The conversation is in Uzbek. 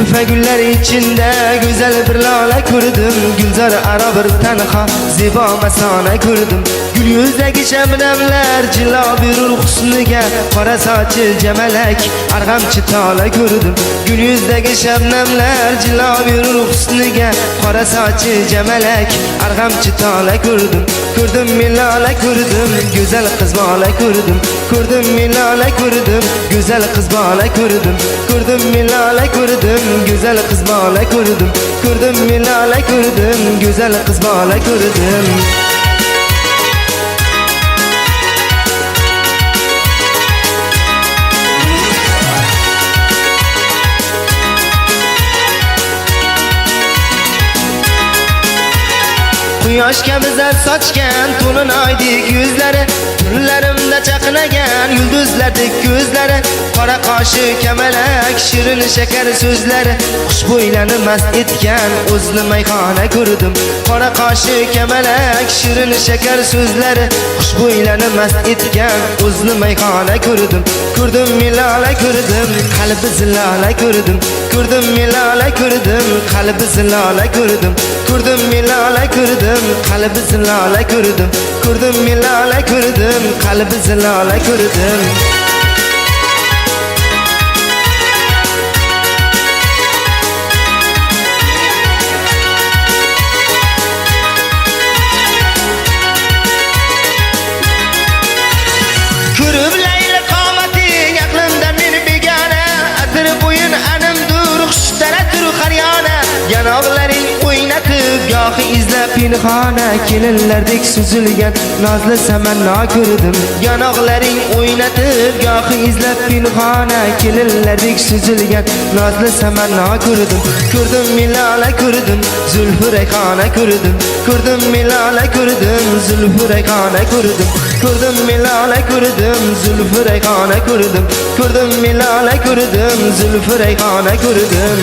Zülfe güller içinde güzel bir lale kurdum. Gülzar ara bir tenha ziba mesane kurdum. Gül yüzdeki şebnemler cila bir husniga, qora saçı cemelek argamçı tala kurdum. Gül yüzdeki şebnemler cila bir husniga, qora saçı cemelek argamçı tala kurdum. Kurdum milale kurdum, güzel kız bala kurdum. Kurdum milale kurdum, güzel kız bala kurdum. Kurdum milale kurdum, güzel kız bala kurdum. Kurdum milale kurdum, güzel kız bala kurdum. Quyosh kabi zar sochgan to'lin oydek yuzlari, turlarimda chaqnagan yulduzlardek ko'zlari, qora qoshi kamalak shirin shakar so'zlari, xushbo'ylarni mast etgan o'zni mayxona ko'rdim. Qora qoshi kamalak shirin shakar so'zlari, xushbo'ylarni mast etgan o'zni mayxona ko'rdim. Ko'rdim milala ko'rdim, qalbi zilala ko'rdim. Ko'rdim milala ko'rdim, qalbi zilala ko'rdim. Ko'rdim milala ko'rdim, qalbi zilala ko'rdim. Ko'rdim milala ko'rdim, qalbi zilala ko'rdim. Ko'rib layla qomating aqlimda meni begona, atir bo'yin animdur xushtaratur qaryona. Yanoqlaring o'ynatib gohi izlab pinhona, kelinlardek suzilgan nozli samanno ko'rdim. Yanoqlaring o'ynatib gohi izlab pinhona, kelinlardek suzilgan nozli samanno ko'rdim. Ko'rdim milala ko'rdim, zulfi rayhona ko'rdim. Ko'rdim milala ko'rdim, zulfi rayhona ko'rdim. Ko'rdim milala ko'rdim, zulfi rayhona ko'rdim. Ko'rdim milala ko'rdim, zulfi rayhona ko'rdim.